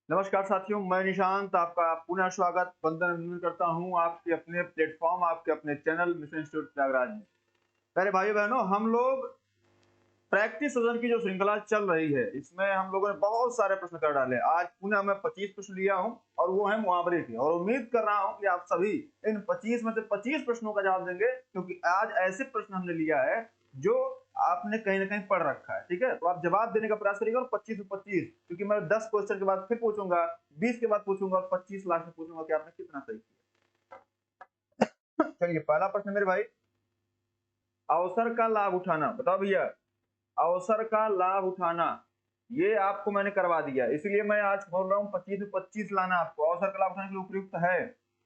नमस्कार साथियों, मैं निशांत आपका पुनः स्वागत वंदन अभिनंदन करता हूं आपके अपने प्लेटफॉर्म, आपके अपने चैनल मिशन इंस्टीट्यूट प्रयागराज में। प्यारे भाइयों बहनों, हम लोग प्रैक्टिस सेशन की जो श्रृंखला चल रही है, इसमें हम लोगों ने बहुत सारे प्रश्न कर डाले। आज पुनः मैं 25 प्रश्न लिया हूं और वो है मुहावरे के, और उम्मीद कर रहा हूं कि आप सभी इन 25 में से 25 प्रश्नों का जवाब देंगे, क्योंकि आज ऐसे प्रश्न हमने लिया है जो आपने कहीं ना कहीं पढ़ रखा है। ठीक है, तो आप जवाब देने का प्रयास करिएगा, और 25 में 25, क्योंकि मैं 10 क्वेश्चन के बाद फिर पूछूंगा, 20 के बाद पूछूंगा, और 25 लास्ट में पूछूंगा कि आपने कितना सही किया। चलिए, पहला प्रश्न मेरे भाई, अवसर का लाभ उठाना। बताओ भैया, अवसर का लाभ उठाना, ये आपको मैंने करवा दिया, इसलिए मैं आज बोल रहा हूँ 25 में 25 लाना आपको। अवसर का लाभ उठाने के लिए उपयुक्त है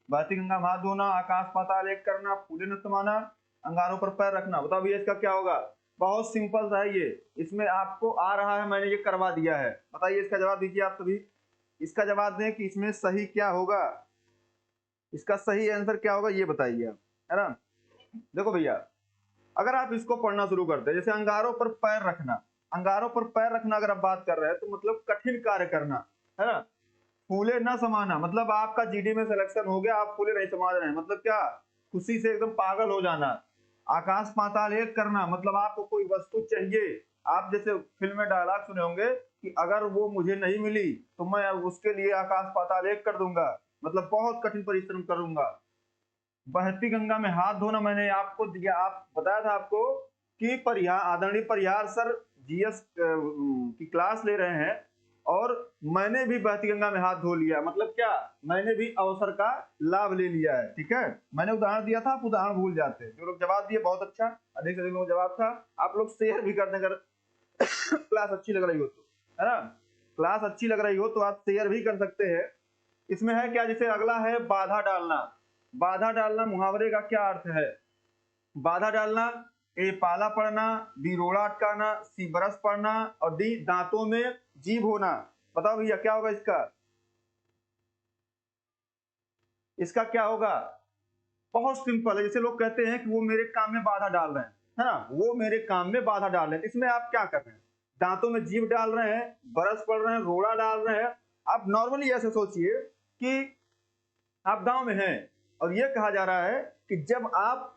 बहती गंगा में हाथ धोना, आकाश पाताल एक करना, फूले न समाना, अंगारों पर पैर रखना। बताओ भैया इसका क्या होगा? बहुत सिंपल सा है ये, इसमें आपको आ रहा है, मैंने ये करवा दिया है। बताइए इसका जवाब दीजिए आप सभी। इसका जवाब दें कि इसमें सही क्या होगा, इसका सही आंसर क्या होगा, ये बताइए आप, है ना। देखो भैया, अगर आप इसको पढ़ना शुरू करते हैं, जैसे अंगारों पर पैर रखना, अंगारों पर पैर रखना अगर आप बात कर रहे हैं, तो मतलब कठिन कार्य करना, है ना। फूले न समाना, मतलब आपका जीडी में सिलेक्शन हो गया, आप फूले नहीं समा रहे हैं, मतलब क्या, खुशी से एकदम पागल हो जाना। आकाश पाताल एक करना, मतलब आपको कोई वस्तु चाहिए, आप जैसे फिल्म में डायलॉग सुने होंगे कि अगर वो मुझे नहीं मिली तो मैं उसके लिए आकाश पाताल एक कर दूंगा, मतलब बहुत कठिन परिश्रम करूंगा। बहती गंगा में हाथ धोना मैंने आपको दिया, आप बताया था आपको कि परिहार, आदरणीय परिहार सर जीएस की क्लास ले रहे हैं, और मैंने भी बहती गंगा में हाथ धो लिया, मतलब क्या, मैंने भी अवसर का लाभ ले लिया है। ठीक है, मैंने उदाहरण दिया था, आप उदाहरण भूल जाते हैं। जो लोग जवाब दिए बहुत अच्छा, अधिक से अधिक लोग जवाब था। आप लोग शेयर भी कर दें अगर क्लास अच्छी लग रही हो तो, है ना। क्लास अच्छी लग रही हो तो आप शेयर भी कर सकते हैं। इसमें है क्या, जैसे अगला है बाधा डालना। बाधा डालना मुहावरे का क्या अर्थ है? बाधा डालना, ए पाला पड़ना, बी रोड़ा अटकाना, सी बरस पड़ना, और डी दांतों में जीभ होना। बताओ भैया क्या होगा इसका? इसका क्या होगा? बहुत सिंपल है। जैसे लोग कहते हैं कि वो मेरे काम में बाधा डाल रहे हैं, है ना, वो मेरे काम में बाधा डाल रहे हैं, इसमें आप क्या कर रहे हैं? दांतों में जीभ डाल रहे हैं, बरस पड़ रहे हैं, रोड़ा डाल रहे हैं। आप नॉर्मली ऐसे सोचिए कि आप गांव में हैं, और ये कहा जा रहा है कि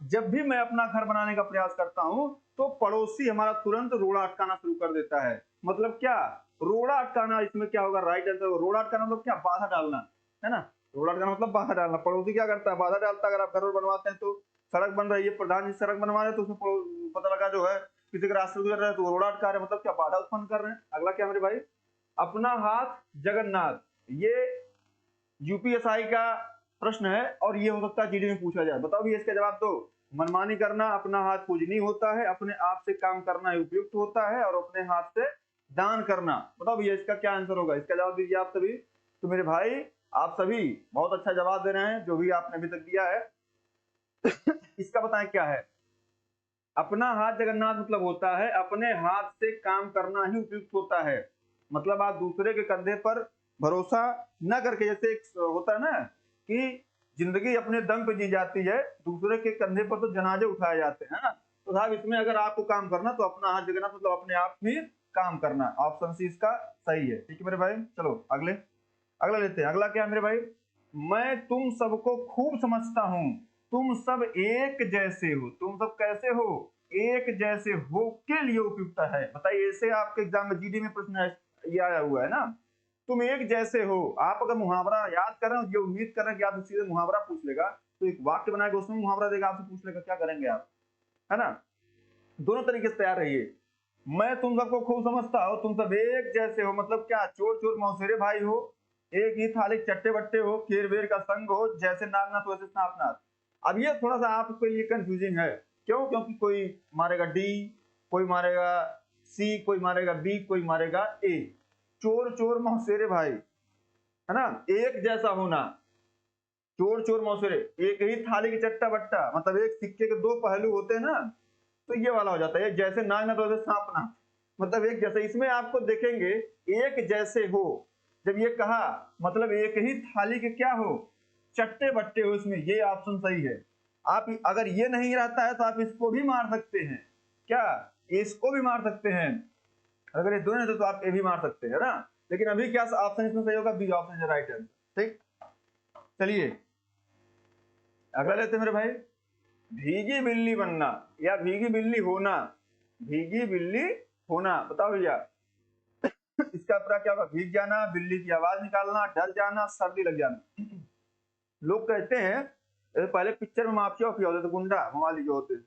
जब भी मैं अपना घर बनाने का प्रयास करता हूं, तो पड़ोसी हमारा तुरंत रोड़ा अटकाना शुरू कर देता है। मतलब क्या, रोड़ा अटकाना, इसमें क्या होगा राइट आंसर? रोड़ा अटकाना मतलब क्या, बाधा डालना, है ना। रोड़ा अटकाना मतलब बाधा डालना। पड़ोसी क्या करता है, बाधा डालता है। अगर आप घर बनवाते हैं तो सड़क बन रही है, प्रधान जी सड़क बनवा रहे हैं, तो उसमें पता लगा जो है किसी के रास्ते गुजर रहे हैं तो रोड़ा अटका रहे हैं, मतलब क्या, बाधा उत्पन्न कर रहे हैं। अगला क्या मेरे भाई, अपना हाथ जगन्नाथ, ये यूपीएसआई का प्रश्न है, और ये हो सकता है जीडी में पूछा जाए। बताओ भी इसका जवाब दो। मनमानी करना अपना हाथ पूजनीय होता है, अपने आप से काम करना उपयुक्त होता है, और अपने हाथ से दान करना। बताओ भैया इसका क्या आंसर होगा? इसका जवाब दीजिए आप सभी। तो मेरे भाई, आप सभी बहुत अच्छा जवाब दे रहे हैं, जो भी आपने अभी तक दिया है। इसका बताएं क्या है? अपना हाथ जगन्नाथ मतलब होता है अपने हाथ से काम करना ही उपयुक्त होता है। मतलब आप दूसरे के कंधे पर भरोसा न करके, जैसे एक होता है ना कि जिंदगी अपने दम पे जी जाती है, दूसरे के कंधे पर तो जनाजे उठाए जाते हैं ना। तो साहब इसमें अगर आपको काम करना तो अपना हाथ जगन्नाथ मतलब अपने आप ही काम करना। ऑप्शन सी इसका सही है। ठीक है मेरे भाई, चलो अगले, अगला लेते हैं। अगला क्या है मेरे भाई, मैं तुम सबको खूब समझता हूं, तुम सब एक जैसे हो। तुम सब कैसे हो? एक जैसे हो के लिए उपयुक्त है। बताइए, ऐसे आपके एग्जाम में जीडी में प्रश्न है, ये आया हुआ है ना। तुम एक जैसे हो, आप अगर मुहावरा याद कर रहे हो, ये उम्मीद कर रहे हैं कि आप सीधे मुहावरा पूछ लेगा, तो एक वाक्य बनाएगा उसमें मुहावरा देगा, आपसे पूछ लेगा, क्या करेंगे आप, है ना। दोनों तरीके से तैयार रहिए। मैं तुम सबको खूब समझता हूं, तुम सब एक जैसे हो, मतलब क्या, चोर चोर मौसेरे भाई हो, एक ही थाली चट्टे बट्टे हो, खेर वेर का संग हो, जैसे नागनाथ वैसे सांपनाथ। अब ये थोड़ा सा आपके लिए कंफ्यूजिंग है। क्यों? क्योंकि कोई मारेगा डी, कोई मारेगा सी, कोई मारेगा बी, कोई मारेगा ए। चोर चोर मौसेरे भाई, है ना, एक जैसा होना, चोर चोर मौसेरे, एक ही थाली की चट्टा बट्टा, मतलब एक सिक्के के दो पहलू होते हैं ना, तो ये वाला हो जाता है। जैसे नागनाथ वैसे सांपना, मतलब एक जैसे। इसमें आपको देखेंगे एक जैसे हो, जब ये कहा, मतलब एक ही थाली के क्या हो, चट्टे बट्टे हो, इसमें ये ऑप्शन सही है। आप अगर ये नहीं रहता है तो आप इसको भी मार सकते हैं, क्या, इसको भी मार सकते हैं। अगर ये दोनों तो आप ये भी मार सकते हैं ना। लेकिन अभी क्या ऑप्शन इसमें सही होगा, B option is right answer. ठीक, चलिए अगला लेते हैं मेरे भाई, भीगी बिल्ली बनना या भीगी बिल्ली होना। भीगी बिल्ली होना, बताओ भैया इसका पूरा क्या होगा? भीग जाना, बिल्ली की आवाज निकालना, डर जाना, सर्दी लग जाना। लोग कहते हैं पहले पिक्चर में माफिया किया होते थे, गुंडा मवाली जो होते थे,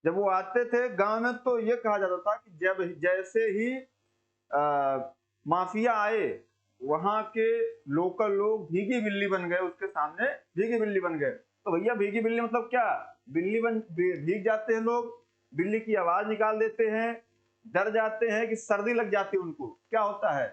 जब वो आते थे गांव में तो ये कहा जाता था कि जब जैसे ही माफिया आए, वहां के लोकल लोग भीगी बिल्ली बन गए, उसके सामने भीगी बिल्ली बन गए। तो भैया भीगी बिल्ली मतलब क्या? बिल्ली भीग जाते हैं लोग, बिल्ली की आवाज निकाल देते हैं, डर जाते हैं कि सर्दी लग जाती है उनको। क्या होता है?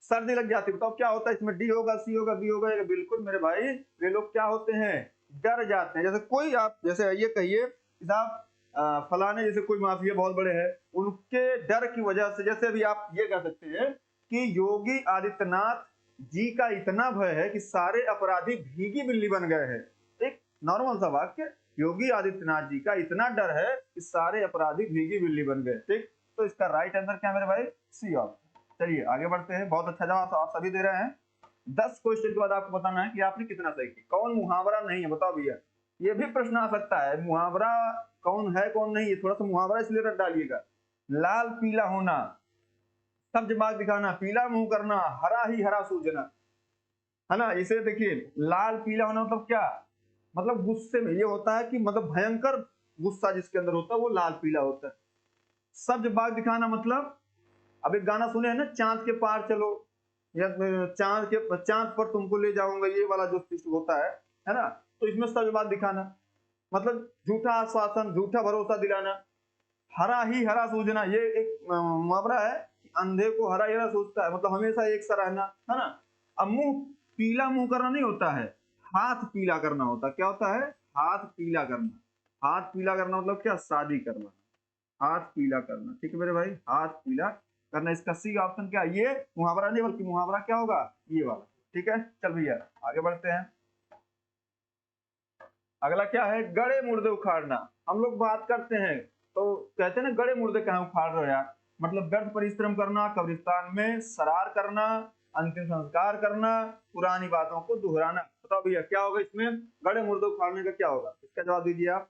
सर्दी लग जाती है। बताओ क्या होता है इसमें? डी होगा, सी होगा, बी होगा? बिल्कुल मेरे भाई, वे लोग क्या होते हैं? डर जाते हैं। जैसे कोई आप जैसे ये कहिए साहब फलाने जैसे कोई माफिया बहुत बड़े हैं, उनके डर की वजह से, जैसे अभी आप ये कह सकते हैं कि योगी आदित्यनाथ जी का इतना भय है कि सारे अपराधी भीगी बिल्ली बन गए हैं। एक नॉर्मल सा वाक्य, योगी आदित्यनाथ जी का इतना डर है कि सारे अपराधी भीगी बिल्ली बन गए। ठीक, तो इसका राइट आंसर क्या मेरे भाई? C option. चलिए आगे बढ़ते हैं। बहुत अच्छा जवाब आप सभी दे रहे हैं। 10 क्वेश्चन के बाद आपको बताना है कि आपने कितना सही किया। कौन मुहावरा नहीं है बताओ भैया? ये भी प्रश्न आ सकता है, मुहावरा कौन है कौन नहीं है, थोड़ा सा मुहावरा इसलिए रख डालिएगा। लाल पीला होना, सब्ज बाग दिखाना, पीला मुंह करना, हरा ही हरा सूझना, है ना। इसे देखिए, लाल पीला होना मतलब क्या? मतलब गुस्से में ये होता है कि मतलब भयंकर गुस्सा जिसके अंदर होता है वो लाल पीला होता है। सब्ज बाग दिखाना मतलब, अब एक गाना सुने हैं ना, चांद के पार चलो, या चांद पर तुमको ले जाऊंगा, ये वाला जो होता है ना। तो इसमें सच बात दिखाना मतलब झूठा आश्वासन, झूठा भरोसा दिलाना। हरा ही हरा सूझना, ये एक मुहावरा है कि अंधे को हरा ही हरा सूझता है, मतलब हमेशा एक सा रहना, है ना। अब पीला मुंह करना नहीं होता है, हाथ पीला करना होता है। क्या होता है? हाथ पीला करना। हाथ पीला करना मतलब क्या? शादी करना, हाथ पीला करना। ठीक है मेरे भाई, हाथ पीला करना। इसका सी ऑप्शन क्या? ये मुहावरा नहीं बल्कि मुहावरा क्या होगा? ये वाला। ठीक है, चल भैया आगे बढ़ते हैं। अगला क्या है? गड़े मुर्दे उखाड़ना। हम लोग बात करते हैं तो कहते हैं ना, गड़े मुर्दे कहाँ उखाड़ रहे हो यार? मतलब व्यर्थ परिश्रम करना, कब्रिस्तान में सरार करना, अंतिम संस्कार करना, पुरानी बातों को दोहराना। बताओ भैया क्या होगा इसमें? गड़े मुर्दे उखाड़ने का क्या होगा? इसका जवाब दीजिए आप।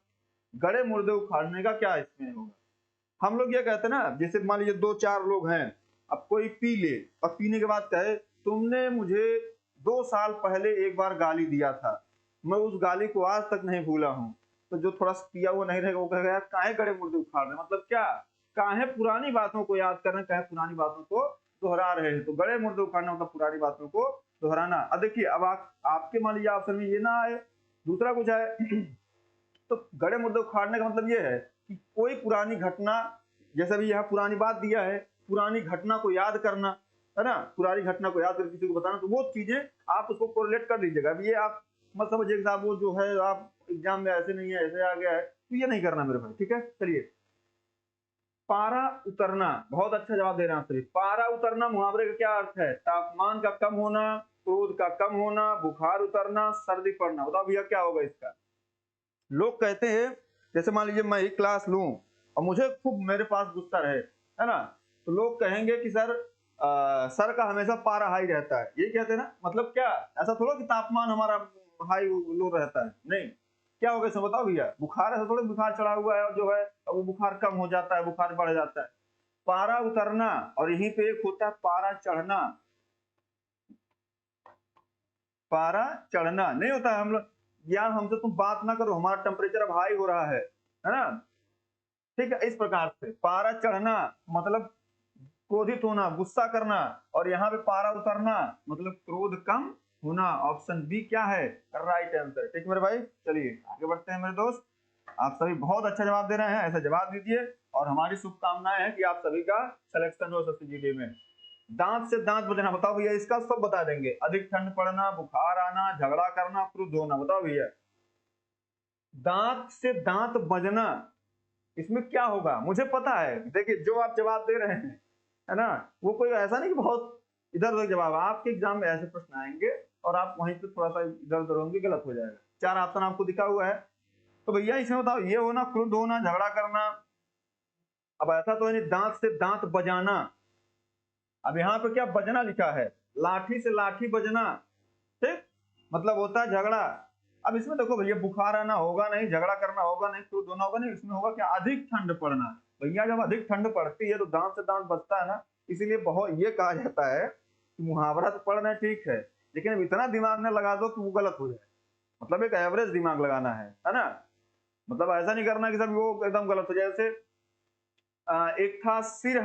गड़े मुर्दे उखाड़ने का क्या इसमें होगा? हम लोग ये कहते हैं ना, जैसे मान लीजिए 2-4 लोग हैं, अब कोई पी ले और पीने के बाद कहे तुमने मुझे 2 साल पहले एक बार गाली दिया था, मैं उस गाली को आज तक नहीं भूला हूँ। तो जो थोड़ा सा पिया हुआ नहीं रहेगा वो कहेगा यार काहे गड़े मुर्दे उखाड़ रहे हैं? मतलब क्या? काहे पुरानी बातों को याद कर रहे हैं, काहे पुरानी बातों को दोहरा रहे हैं। तो गड़े मुर्दे उखाड़ना मतलब पुरानी बातों को दोहराना। अब देखिए, अब आपके मान लीजिए ऑप्शन में ये ना आए, दूसरा कुछ है तो गड़े मुर्दे उखाड़ने का मतलब ये है कि कोई पुरानी घटना, जैसे भी यहाँ पुरानी बात दिया है, पुरानी घटना को याद करना, है ना। पुरानी घटना को याद करके किसी को बताना, तो वो चीजें आप उसको कोरिलेट कर लीजिएगा। अब ये आप मत समझिए कि साहब वो जो है आप एग्जाम में ऐसे नहीं है, ऐसे आ गया है, तो ये नहीं करना मेरे भाई। ठीक है, चलिए। पारा उतरना, बहुत अच्छा जवाब दे रहे हैं आप सभी। पारा उतरना मुहावरे का क्या अर्थ है? तापमान का कम होना, क्रोध का कम होना, बुखार उतरना, सर्दी पड़ना। बताओ भैया क्या होगा इसका? लोग कहते हैं, जैसे मान लीजिए मैं ही क्लास लूं और मुझे खूब मेरे पास गुस्सा रहे, है ना, तो लोग कहेंगे कि सर का हमेशा पारा हाई रहता है। ये कहते हैं ना, मतलब क्या? ऐसा थोड़ा कि तापमान हमारा हाई लो रहता है, नहीं। क्या होगा इसमें बताओ भैया? बुखार, ऐसा थोड़ा बुखार चढ़ा हुआ है और जो है वो बुखार कम हो जाता है, बुखार बढ़ जाता है। पारा उतरना, और यहीं पे एक होता है पारा चढ़ना। पारा चढ़ना नहीं होता है हम लोग, यार हमसे तुम बात ना करो, हमारा टेम्परेचर अब हाई हो रहा है ना। ठीक है, इस प्रकार से पारा चढ़ना मतलब क्रोधित होना, गुस्सा करना, और यहाँ पे पारा उतरना मतलब क्रोध कम होना। ऑप्शन बी क्या है? Right answer. ठीक मेरे भाई, चलिए आगे बढ़ते हैं मेरे दोस्त। आप सभी बहुत अच्छा जवाब दे रहे हैं, ऐसा जवाब दीजिए और हमारी शुभकामनाएं हैं कि आप सभी का सिलेक्शन हो SSCGD में। दांत से दांत बजना, बताओ भैया इसका सब बता देंगे। अधिक ठंड पड़ना, बुखार आना, झगड़ा करना, क्रुद्ध होना। बताओ भैया दांत से दांत बजना, इसमें क्या होगा? मुझे पता है, देखिए जो आप जवाब दे रहे हैं, है ना, वो कोई ऐसा नहीं कि बहुत इधर उधर जवाब। आपके एग्जाम में ऐसे प्रश्न आएंगे और आप वहीं पे थोड़ा सा इधर उधर होंगे, गलत हो जाएगा। 4 ऑप्शन आपको दिखा हुआ है, तो भैया इसमें बताओ ये होना, क्रुद्ध होना, झगड़ा करना। अब ऐसा तो है नहीं दांत से दांत बजाना, अब यहाँ पे क्या बजना लिखा है, लाठी से लाठी बजना, ठीक, मतलब होता है झगड़ा। अब इसमें देखो भैया बुखार आना होगा नहीं, झगड़ा करना होगा नहीं, तो दोनों होगा नहीं, इसमें होगा क्या, अधिक ठंड पड़ना। भैया जब अधिक ठंड पड़ती है तो दांत से दांत बचता है ना, इसीलिए बहुत ये कहा जाता है कि मुहावरा तो पढ़ना ठीक है, लेकिन अब इतना दिमाग न लगा दो कि वो गलत हो जाए। मतलब एक एवरेज दिमाग लगाना है ना, मतलब ऐसा नहीं करना कि सब वो एकदम गलत हो जाए। जैसे एक था सिर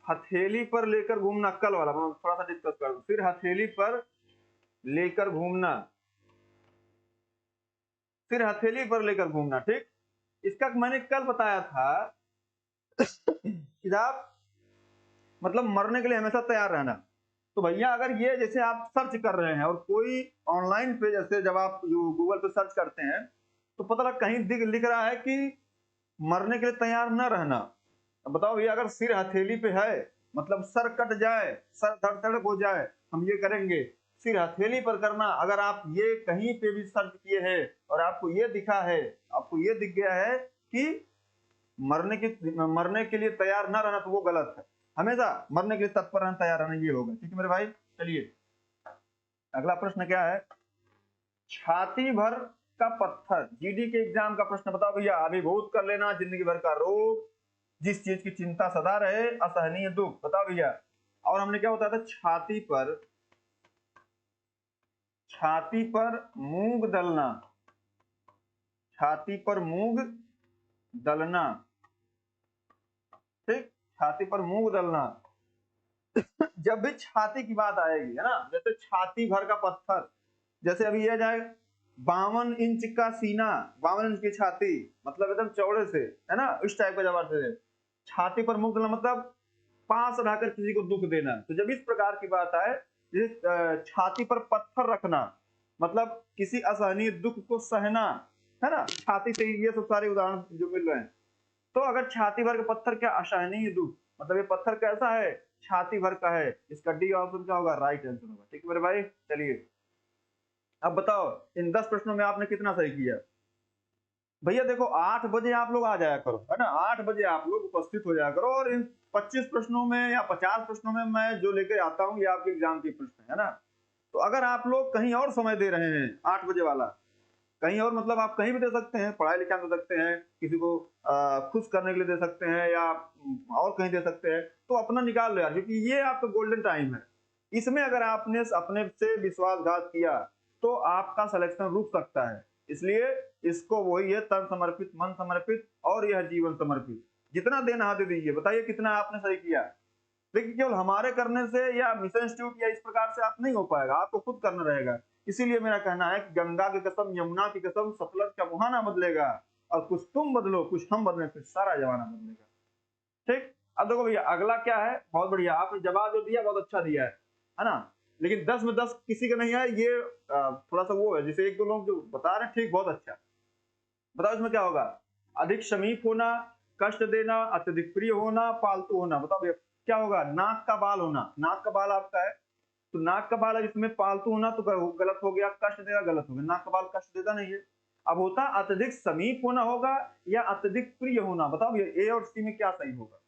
हथेली पर लेकर घूमना, कल वाला मैं थोड़ा सा डिस्कस कर दूं। सिर हथेली पर लेकर घूमना, सिर हथेली पर लेकर घूमना, ठीक। इसका मैंने कल बताया था कि आप मतलब मरने के लिए हमेशा तैयार रहना। तो भैया अगर ये जैसे आप सर्च कर रहे हैं और कोई ऑनलाइन पे, जैसे जब आप गूगल पे सर्च करते हैं तो पता लग कहीं लिख रहा है कि मरने के लिए तैयार न रहना। अब बताओ भैया अगर सिर हथेली पे है मतलब सर कट जाए, सर धड़ हो जाए, हम ये करेंगे। सिर हथेली पर करना, अगर आप ये कहीं पे भी सर्च किए हैं और आपको ये दिखा है, आपको ये दिख गया है कि मरने के लिए तैयार ना रहना, तो वो गलत है। हमेशा मरने के लिए तत्पर रहना, तैयार रहना, ये होगा। ठीक है मेरे भाई, चलिए अगला प्रश्न क्या है। छाती भर का पत्थर, जीडी के एग्जाम का प्रश्न। बताओ भैया, अभिभूत कर लेना जिंदगी भर का रोग, जिस चीज की चिंता सदा रहे, असहनीय दुख। बताओ भैया, और हमने क्या होता था, छाती पर मूंग दलना, छाती पर मूंग दलना, ठीक, छाती पर मूंग दलना। जब भी छाती की बात आएगी, है ना, जैसे छाती भर का पत्थर, जैसे अभी ये जाए 52 इंच का सीना, 52 इंच की छाती, मतलब एकदम चौड़े से, है ना, इस टाइप का जवाब दे। छाती पर मुंह दलना मतलब पास रहकर किसी को दुख देना। तो जब इस प्रकार की बात आए, जैसे छाती पर पत्थर रखना, मतलब किसी असहनीय दुख को सहना, है ना, छाती से ये सब सारे उदाहरण जो मिल रहे हैं। तो अगर छाती भर का पत्थर क्या, असहनीय दुख, मतलब ये पत्थर कैसा है, छाती भर का है। इसका डी ऑप्शन क्या होगा, राइट आंसर होगा। ठीक है मेरे भाई, चलिए अब बताओ इन 10 प्रश्नों में आपने कितना सही किया। भैया देखो 8 बजे आप लोग आ जाया करो, है ना, 8 बजे आप लोग उपस्थित हो जाया करो, और इन 25 प्रश्नों में या 50 प्रश्नों में मैं जो लेके आता हूँ ये आपके एग्जाम के प्रश्न है ना। तो अगर आप लोग कहीं और समय दे रहे हैं 8 बजे वाला, कहीं और मतलब आप कहीं भी दे सकते हैं, पढ़ाई लिखाई दे सकते हैं, किसी को खुश करने के लिए दे सकते हैं, या और कहीं दे सकते हैं, तो अपना निकाल लो यार, क्योंकि ये आपका गोल्डन टाइम है। इसमें अगर आपने अपने से विश्वासघात किया तो आपका सिलेक्शन रुक सकता है। इसलिए इसको वही है, तन समर्पित, मन समर्पित, और यह जीवन समर्पित। जितना देना हाथ दे दीजिए। बताइए कितना आपने सही किया। लेकिन केवल हमारे करने से या मिशन इंस्टीट्यूट या इस प्रकार से आप नहीं हो पाएगा, आपको खुद करना रहेगा। इसीलिए मेरा कहना है कि गंगा की कसम, यमुना की कसम, सतलज का मुहाना बदलेगा, और कुछ तुम बदलो कुछ हम बदले, फिर सारा जमाना बदलेगा। ठीक, अब देखो भैया अगला क्या है, बहुत बढ़िया आपने जवाब जो दिया बहुत अच्छा दिया है ना, लेकिन 10 में 10 किसी का नहीं है। ये थोड़ा सा वो है, जैसे एक दो लोग जो बता रहे हैं, ठीक, बहुत अच्छा। बताओ इसमें क्या होगा, अधिक समीप होना, कष्ट देना, अत्यधिक प्रिय होना, पालतू होना। बताओ भैया क्या होगा, नाक का बाल होना, नाक का बाल आपका है तो नाक का बाल है, जिसमें पालतू होना तो गलत हो गया, कष्ट देना गलत हो गया, नाक का बाल कष्ट देता नहीं है। अब होता अत्यधिक समीप होना होगा या अत्यधिक प्रिय होना। बताओ भैया ए और सी में क्या सही होगा।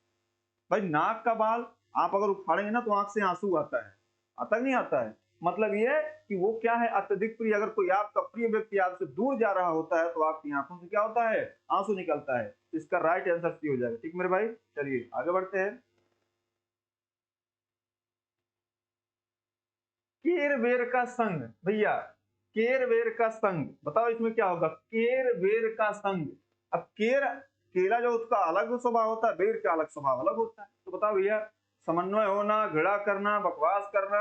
भाई नाक का बाल आप अगर उखाड़ेंगे ना तो आंख से आंसू आता है, आता नहीं आता है। मतलब ये कि वो क्या है, अत्यधिक प्रिय। अगर कोई आपका प्रिय व्यक्ति आपसे दूर जा रहा होता है तो आपकी आंखों से क्या होता है, आंसू निकलता है। इसका राइट आंसर सी हो जाएगा। ठीक मेरे भाई, चलिए आगे बढ़ते हैं। केर वेर का संग, भैया केर वेर का संग, बताओ इसमें क्या होगा, केर वेर का संग। अब केला जो उसका अलग स्वभाव होता है, बेर का अलग स्वभाव अलग होता है। तो बताओ भैया, समन्वय होना, घृणा करना, बकवास करना,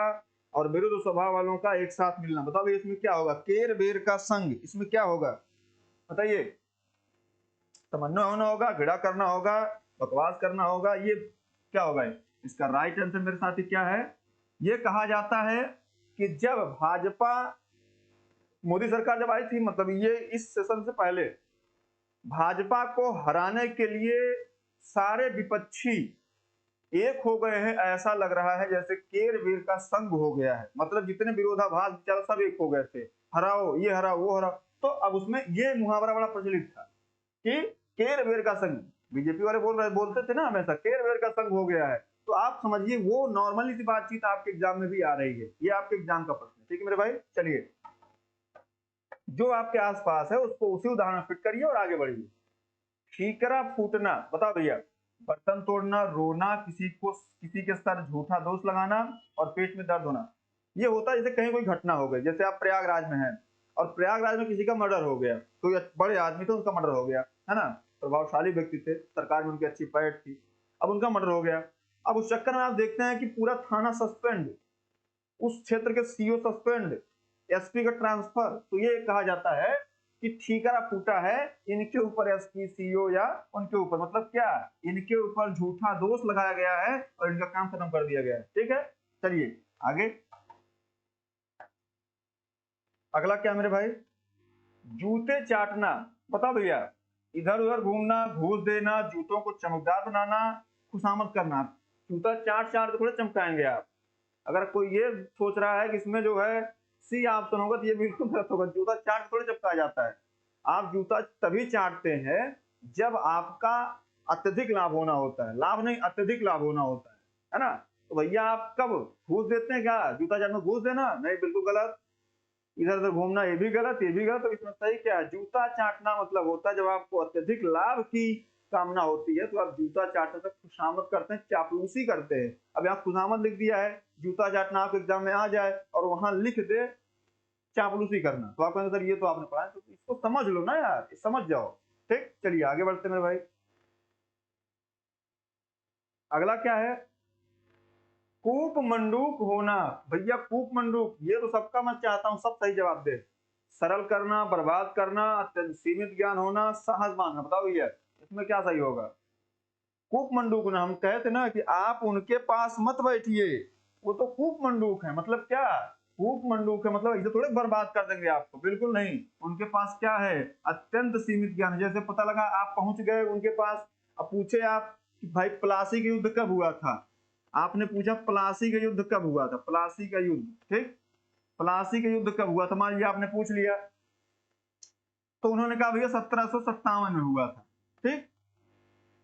और विरुद्ध स्वभाव वालों का एक साथ मिलना। बताओ भैया इसमें क्या होगा, केर वेर का संग, इसमें क्या होगा बताइए। समन्वय होना होगा, घृणा करना होगा, बकवास करना होगा, ये क्या होगा। इसका राइट आंसर मेरे साथी क्या है, ये कहा जाता है कि जब भाजपा, मोदी सरकार जब आई थी, मतलब ये इस सेशन से पहले, भाजपा को हराने के लिए सारे विपक्षी एक हो गए हैं। ऐसा लग रहा है जैसे केर वीर का संग हो गया है, मतलब जितने विरोधाभास विचार सब एक हो गए थे, हराओ, ये हराओ, वो हराओ। तो अब उसमें ये मुहावरा बड़ा प्रचलित था कि केर वीर का संग, बीजेपी वाले बोलते थे ना हमेशा टेर वेर का संग हो गया है। तो आप समझिए वो नॉर्मली सी बातचीत आपके एग्जाम में भी आ रही है। ये आपके एग्जाम का प्रश्न है, ठीक है मेरे भाई। चलिए, जो आपके आसपास है उसको उसी उदाहरण फिट करिए और आगे बढ़िए। ठीकरा फूटना, बताओ भैया। बर्तन तोड़ना, रोना, किसी के सर झूठा दोष लगाना और पेट में दर्द होना। ये होता है जैसे कहीं कोई घटना हो गई, जैसे आप प्रयागराज में हैं और प्रयागराज में किसी का मर्डर हो गया, कोई बड़े आदमी थे उनका मर्डर हो गया, है ना, प्रभावशाली व्यक्ति थे, सरकार में उनकी अच्छी पैठ थी, अब उनका मर्डर हो गया। अब उस चक्कर में आप देखते हैं कि पूरा थाना सस्पेंड, उस क्षेत्र के सीओ सस्पेंड, एसपी का ट्रांसफर। तो ये कहा जाता है कि ठीकरा फूटा है इनके ऊपर, एसपी सीओ या उनके ऊपर, मतलब क्या, इनके ऊपर झूठा दोष लगाया गया है और इनका काम खत्म कर दिया गया है। ठीक है, चलिए आगे। अगला क्या मेरे भाई, जूते चाटना। बताओ भैया, इधर उधर घूमना, घूस देना, जूतों को चमकदार बनाना, खुशामद करना। जूता चाट चाट तो थोड़े चमकाएंगे आप। अगर कोई ये सोच रहा है कि इसमें जो है सी ऑप्शन होगा, तो ये बिल्कुल गलत होगा। जूता चाट थोड़े चमकाया जाता है। आप जूता तभी चाटते हैं जब आपका अत्यधिक लाभ होना होता है, लाभ नहीं अत्यधिक लाभ होना होता है ना। तो भैया आप कब घूस देते हैं, क्या जूता चाटने घूस देना? नहीं, बिल्कुल गलत। इधर उधर घूमना ये भी गलत, ये भी गलत। तो इसमें सही क्या है, जूता चाटना मतलब होता है जब आपको अत्यधिक लाभ की कामना होती है तो आप जूता चाटने तक खुशामद करते हैं, चापलूसी करते हैं। अब यहाँ खुशामद लिख दिया है, जूता चाटना आपके एग्जाम में आ जाए और वहां लिख दे चापलूसी करना, तो आप कहेंगे सर ये तो आपने पढ़ा है, तो इसको समझ लो ना यार, समझ जाओ। ठीक, चलिए आगे बढ़ते मेरे भाई। अगला क्या है, कूप मंडूक होना। भैया कूप मंडूक, ये तो सबका मैं चाहता हूं सब सही जवाब दे। सरल करना, बर्बाद करना, अत्यंत सीमित ज्ञान होना, सहज मानना। बताओ भैया इसमें क्या सही होगा? कूप मंडूक ना, हम कहते ना कि आप उनके पास मत बैठिए, वो तो कूप मंडूक है। मतलब क्या, कूप मंडूक है मतलब इसे थोड़े बर्बाद कर देंगे आपको, बिल्कुल नहीं। उनके पास क्या है, अत्यंत सीमित ज्ञान। जैसे पता लगा आप पहुंच गए उनके पास, अब पूछे आप कि भाई प्लासी का युद्ध कब हुआ था, आपने पूछा प्लासी का युद्ध कब हुआ था, प्लासी का युद्ध, ठीक, प्लासी का युद्ध कब हुआ था, मान लिया आपने पूछ लिया, तो उन्होंने कहा भैया 1757 में हुआ था। ठीक,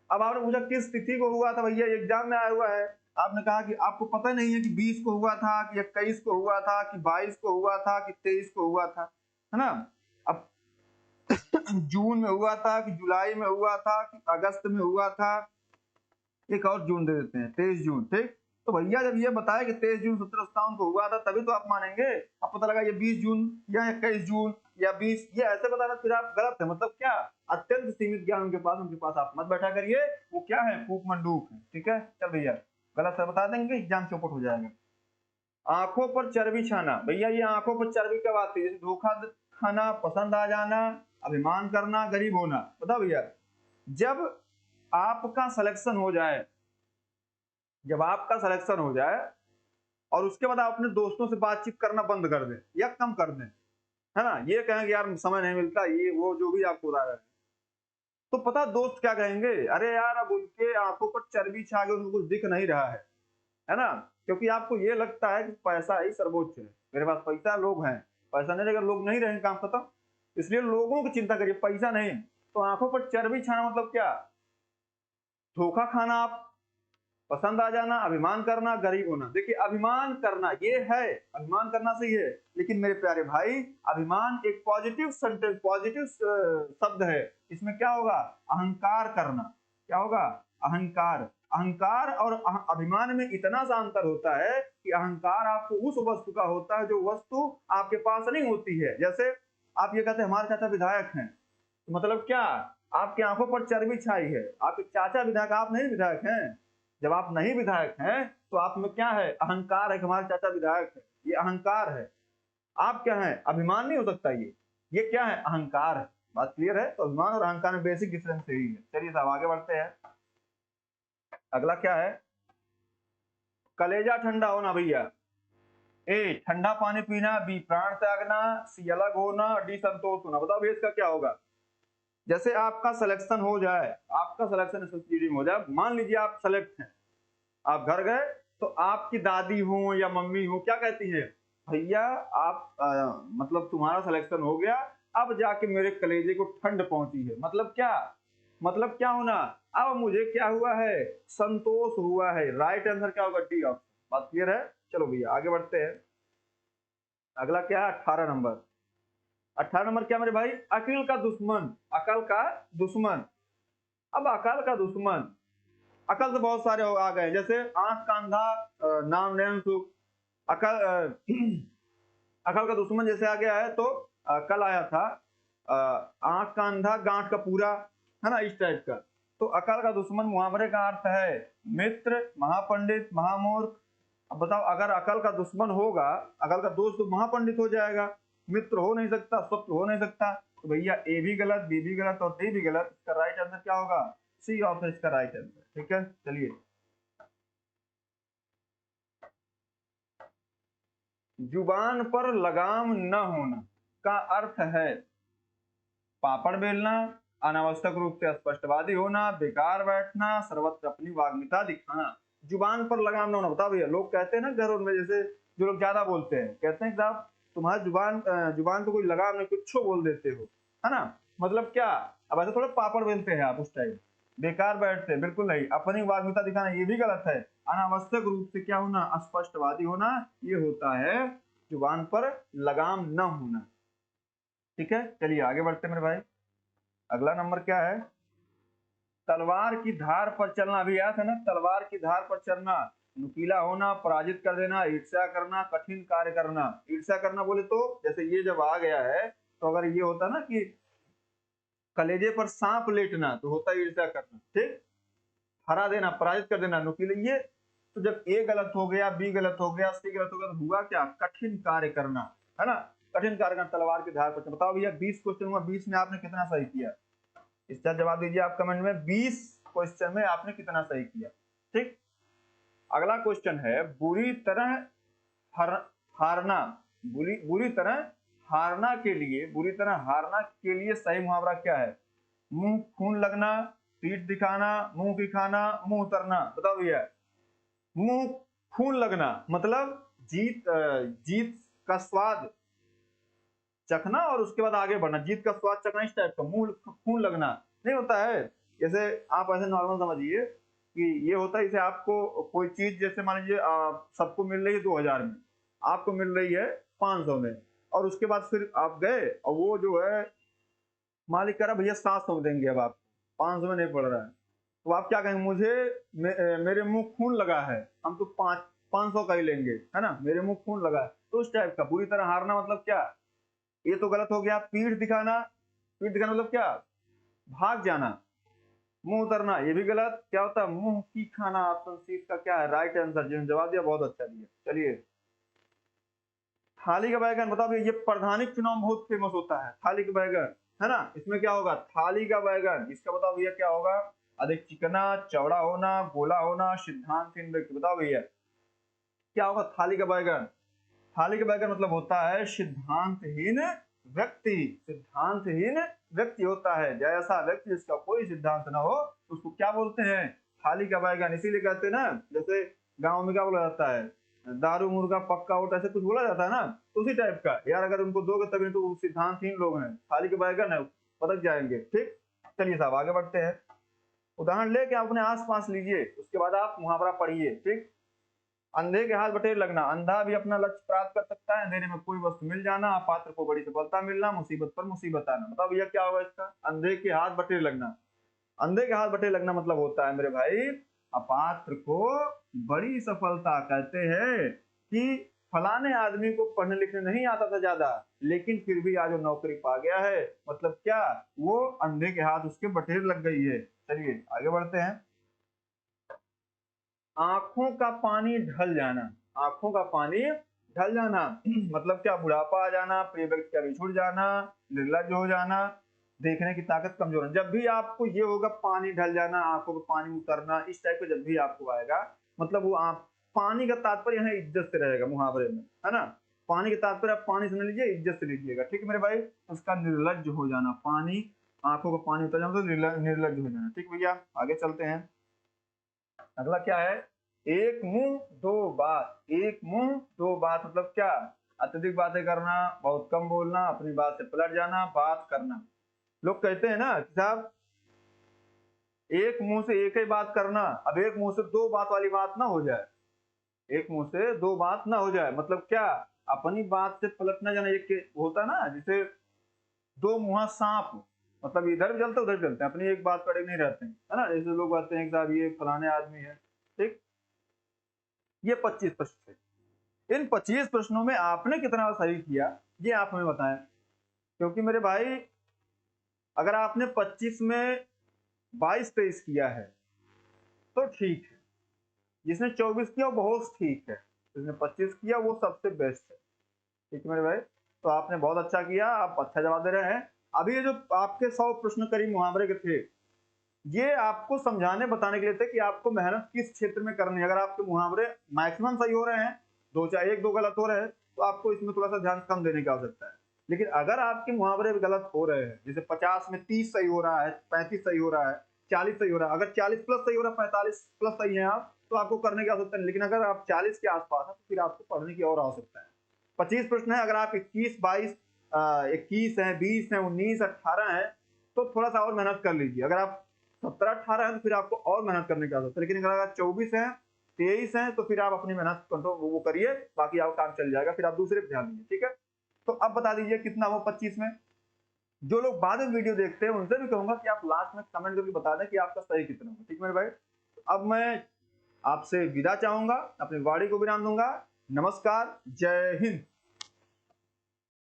अब आपने पूछा किस तिथि को हुआ था, भैया एग्जाम में आया हुआ है, आपने कहा कि आपको पता नहीं है कि 20 को हुआ था कि 21 को हुआ था कि 22 को हुआ था कि 23 को हुआ था, है ना। अब जून में हुआ था कि जुलाई में हुआ था कि अगस्त में हुआ था, एक और जून दे देते हैं 23 जून। ठीक, तो भैया जब ये बताया कि 23 जून 1757 को हुआ था तभी तो आप मानेंगे। अब पता लगा ये 20 जून या 21 जून या 20, ये ऐसे बताना फिर आप गलत है। मतलब क्या, अत्यंत सीमित ज्ञान उनके पास आप मत बैठा करिए, वो क्या है, कूप मंडूक है। ठीक है, चल भैया गलत है बता देंगे, एग्जाम चौपट हो जाएगा। आंखों पर चर्बी छाना। भैया ये आंखों पर चर्बी कब आती है, धोखा खाना, पसंद आ जाना, अभिमान करना, गरीब होना। बताओ भैया, जब आपका सिलेक्शन हो जाए, जब आपका सिलेक्शन हो जाए और उसके बाद आप अपने दोस्तों से बातचीत करना बंद कर दें या कम कर दें, है ना, ये कहेंगे यार समय नहीं मिलता, ये वो जो भी आपको बता रहे हैं, तो पता दोस्त क्या कहेंगे, अरे यार अब उनके आंखों पर चर्बी छा गई, उनको कुछ दिख नहीं रहा है ना। क्योंकि आपको ये लगता है कि पैसा ही सर्वोच्च है, मेरे पास पैसा, लोग हैं, पैसा नहीं रहेगा, लोग नहीं रहेंगे, काम खत्म। इसलिए लोगों की चिंता करिए, पैसा नहीं। तो आंखों पर चर्बी छाना मतलब क्या, धोखा खाना, आप पसंद आ जाना, अभिमान करना, गरीब होना। देखिए अभिमान करना ये है, अभिमान करना सही है, लेकिन मेरे प्यारे भाई अभिमान एक पॉजिटिव सेंटेंस, पॉजिटिव शब्द है। इसमें क्या होगा, अहंकार करना। क्या होगा, अहंकार। अहंकार और अभिमान में इतना सा अंतर होता है कि अहंकार आपको उस वस्तु का होता है जो वस्तु आपके पास नहीं होती है। जैसे आप ये कहते हैं हमारे चाचा विधायक हैं, तो मतलब क्या, आपकी आंखों पर चर्बी छाई है, आपके चाचा विधायक, आप नहीं विधायक हैं। जब आप नहीं विधायक हैं तो आप में क्या है, अहंकार है कि हमारे चाचा विधायक है, ये अहंकार है। आप क्या है, अभिमान नहीं हो सकता, ये क्या है, अहंकार है। बात क्लियर है? तो अभिमान और अहंकार में बेसिक डिफरेंस यही है। चलिए साहब आगे बढ़ते हैं। अगला क्या है, कलेजा ठंडा होना। भैया ए ठंडा पानी पीना, बी प्राण त्यागना, सी अलग होना, डी संतोष होना। बताओ भैया इसका क्या होगा। जैसे आपका सिलेक्शन हो जाए, आपका सिलेक्शन में हो जाए, मान लीजिए आप सेलेक्ट हैं, आप घर गए तो आपकी दादी हो या मम्मी हो क्या कहती है, भैया आप मतलब तुम्हारा सिलेक्शन हो गया, अब जाके मेरे कलेजे को ठंड पहुंची है। मतलब क्या, मतलब क्या होना। अब मुझे क्या हुआ है, संतोष हुआ है। राइट आंसर क्या होगा, डी ऑप्शन। बात क्लियर है। चलो भैया आगे बढ़ते हैं। अगला क्या है, 18 नंबर। 18 नंबर क्या मेरे भाई, अकिल का दुश्मन। अकल का दुश्मन। अब अकल का दुश्मन, अकल तो बहुत सारे आ गए, जैसे आंख का अंधा, नाम नयन सुख। अकल अकल का दुश्मन जैसे आ गया है, तो कल आया था आंख का अंधा गांठ का पूरा, है ना, इस टाइप का। तो अकल का दुश्मन मुहावरे का अर्थ है मित्र, महापंडित, महामूर्ख। अब बताओ, अगर अकल का दुश्मन होगा, अकल का दोस्त तो महापंडित हो जाएगा, मित्र हो नहीं सकता, शत्रु हो नहीं सकता। तो भैया ए भी गलत, बी भी गलत और डी भी गलत। इसका राइट आंसर क्या होगा, सी ऑप्शन इसका राइट आंसर। ठीक है, चलिए। जुबान पर लगाम न होना का अर्थ है पापड़ बेलना, अनावश्यक रूप से स्पष्टवादी होना, बेकार बैठना, सर्वत्र अपनी वाग्मिता दिखाना। जुबान पर लगाम न होना, बताओ भैया। लोग कहते हैं ना घरों में, जैसे जो लोग ज्यादा बोलते हैं, कहते हैं साहब तुम्हारा जुबान तो कोई लगाम नहीं, कुछ बोल देते हो, है ना। मतलब क्या, अब ऐसे थोड़ा पापड़ बेलते हैं आप उस टाइम। बेकार बैठते हैं, बिल्कुल नहीं। अपनी वाग्मिता दिखाना, ये भी गलत है। अनावश्यक रूप से क्या होना, स्पष्टवादी होना, ये होता है जुबान पर लगाम न होना। ठीक है, चलिए आगे बढ़ते हैं मेरे भाई। अगला नंबर क्या है, तलवार की धार पर चलना। अभी याद है ना, तलवार की धार पर चलना, नुकीला होना, पराजित कर देना, ईर्ष्या करना, कठिन कार्य करना। ईर्ष्या करना बोले तो जैसे ये जब आ गया है, तो अगर ये होता ना कि कलेजे पर सांप लेटना, तो होता ईर्ष्या करना। ठीक, हरा देना, पराजित कर देना, नुकीले, ये। तो जब ए गलत हो गया, बी गलत हो गया, सी गलत हो गया, तो हुआ क्या, कठिन कार्य करना, है ना। कठिन कार्य करना, तलवार की धार पर। बताओ भैया 20 क्वेश्चन हुआ, 20 में आपने कितना सही किया, इसका जवाब दीजिए आप कमेंट में। 20 क्वेश्चन में आपने कितना सही किया। ठीक, अगला क्वेश्चन है, बुरी तरह हारना। बुरी तरह हारना के लिए, बुरी तरह हारना के लिए सही मुहावरा क्या है, मुंह खून लगना, पीठ दिखाना, मुंह की खाना, मुंह उतरना। बताओ भैया। मुंह खून लगना मतलब जीत का स्वाद चखना और उसके बाद आगे बढ़ना, जीत का स्वाद चखना, इस टाइप का। मुंह खून लगना नहीं होता है। जैसे आप ऐसे नॉर्मल समझिए कि ये होता है, जैसे आपको कोई चीज, जैसे मान लीजिए सबको मिल रही है 2000 में, आपको मिल रही है 500 में, और उसके बाद फिर आप गए और वो जो है मालिक कह रहा भैया 700 में देंगे, अब आप 500 में नहीं पड़ रहा है, तो आप क्या कहेंगे, मेरे मुंह खून लगा है, हम तो 500 का ही लेंगे, है ना, मेरे मुंह खून लगा है। तो उस टाइप का बुरी तरह हारना मतलब क्या, ये तो गलत हो गया। पीठ दिखाना, पीठ दिखाना मतलब क्या, भाग जाना। मुंह उतरना, ये भी गलत। क्या होता है, मुंह की खाना। ऑप्शन सी का क्या है राइट आंसर। जिन्होंने जवाब दिया बहुत अच्छा दिया। चलिए, थाली का बैगन। बताओ ये प्रधानिक चुनाव में बहुत फेमस होता है, थाली का बैगन, है ना। इसमें क्या होगा, थाली का बैगन। इसका बताओ भैया क्या होगा, अधिक चिकना, चौड़ा होना, गोला होना, सिद्धांतहीन व्यक्ति। बताओ भैया क्या होगा, थाली का बैगन। थाली का बैगन मतलब होता है सिद्धांतहीन व्यक्ति। सिद्धांतहीन व्यक्ति होता है जैसा व्यक्ति जिसका कोई सिद्धांत ना हो, उसको क्या बोलते हैं, थाली का बैगन। इसीलिए कहते हैं ना, जैसे गांव में क्या बोला जाता है, दारू मुर्गा पक्का वोट, ऐसे कुछ बोला जाता है ना, तो उसी टाइप का। यार अगर उनको दोगे तभी तो वो सिद्धांतहीन लोग हैं, थाली के बैगन है, पलट जाएंगे। ठीक, चलिए साहब आगे बढ़ते हैं। उदाहरण लेके अपने आस पास लीजिए, उसके बाद आप मुहावरा पढ़िए। ठीक, अंधे के हाथ बटेर लगना। अंधा भी अपना लक्ष्य प्राप्त कर सकता है, अंधेरे में कोई वस्तु मिल जाना, अपात्र को बड़ी सफलता मिलना, मुसीबत पर मुसीबत आना। बताओ भैया क्या होगा इसका, अंधे के हाथ बटेर लगना। अंधे के हाथ बटेर लगना मतलब होता है मेरे भाई, अपात्र को बड़ी सफलता। कहते हैं कि फलाने आदमी को पढ़ने लिखने नहीं आता था ज्यादा, लेकिन फिर भी आज वो नौकरी पा गया है। मतलब क्या, वो अंधे के हाथ उसके बटेर लग गई है। चलिए आगे बढ़ते हैं। आंखों का पानी ढल जाना। आंखों का पानी ढल जाना मतलब क्या, बुढ़ापा आ जाना, प्रिय व्यक्ति का बिछुड़ जाना, निर्लज हो जाना, देखने की ताकत कमजोर। जब भी आपको ये होगा पानी ढल जाना, आंखों में पानी उतरना, इस टाइप का जब भी आपको आएगा, मतलब वो आप पानी का तात्पर्य यहाँ इज्जत से रहेगा मुहावरे में, है ना। पानी का तात्पर्य आप पानी से न लीजिए, इज्जत से लीजिएगा। ठीक है मेरे भाई, उसका निर्लज हो जाना, पानी, आंखों का पानी उतर जाना तो निर्लज हो जाना। ठीक भैया आगे चलते हैं। अगला क्या है, एक मुंह दो बात। एक मुंह दो बात मतलब क्या, अत्यधिक बातें करना, बहुत कम बोलना, अपनी बात से पलट जाना, बात करना। लोग कहते हैं ना कि साहब एक मुंह से एक ही बात करना, अब एक मुंह से दो बात वाली बात ना हो जाए, एक मुंह से दो बात ना हो जाए, मतलब क्या, अपनी बात से पलट ना जाना। एक होता ना जैसे दो मुहा सांप, मतलब इधर भी जलते उधर भी जलते हैं, अपनी एक बात पर अड़े नहीं रहते हैं, है ना। जैसे लोग कहते हैं कि साहब ये फलाने आदमी है, ठीक। ये 25 प्रश्न थे। इन 25 प्रश्नों में आपने कितना सही किया ये आप हमें बताएं, क्योंकि मेरे भाई अगर आपने 25 में 22-23 किया है तो ठीक है, जिसने 24 किया वो बहुत ठीक है, जिसने 25 किया वो सबसे बेस्ट है, ठीक है मेरे भाई। तो आपने बहुत अच्छा किया, आप अच्छा जवाब दे रहे हैं। अभी ये जो आपके 100 प्रश्न करीब मुहावरे के थे, ये आपको समझाने बताने के लिए थे कि आपको मेहनत किस क्षेत्र में करनी है। अगर आपके मुहावरे मैक्सिमम सही हो रहे हैं, दो चाहे एक दो गलत हो रहे हैं, तो आपको इसमें थोड़ा सा ध्यान कम देने की आवश्यकता है। लेकिन अगर आपके मुहावरे गलत हो रहे हैं, जैसे 50 में 30 सही हो रहा है, 35 सही हो रहा है, 40 सही हो रहा है, अगर 40 प्लस सही हो रहा है, 45 प्लस सही है आप, तो आपको करने की आवश्यकता नहीं। लेकिन अगर आप 40 के आसपास है तो फिर आपको पढ़ने की और आवश्यकता है। 25 प्रश्न है, अगर आप 21, 22, 21 है, 20 है, 19, 18 है, तो थोड़ा सा और मेहनत कर लीजिए। अगर आप 17-18 है तो फिर आपको और मेहनत करने की आवश्यकता है। लेकिन अगर आप 24 है, 23 है, तो फिर आप अपनी मेहनत कंट्रोल वो करिए, बाकी आपका काम चल जाएगा, फिर आप दूसरे पे ध्यान दीजिए, ठीक है। तो अब बता दीजिए कितना हो 25 में। जो लोग बाद में वीडियो देखते हैं उनसे भी कहूंगा कि आप लास्ट में कमेंट करके बता दें कि आपका सही कितना हो, ठीक है मेरे भाई। अब मैं आपसे विदा चाहूंगा, अपनी वाणी को विराम दूंगा। नमस्कार, जय हिंद।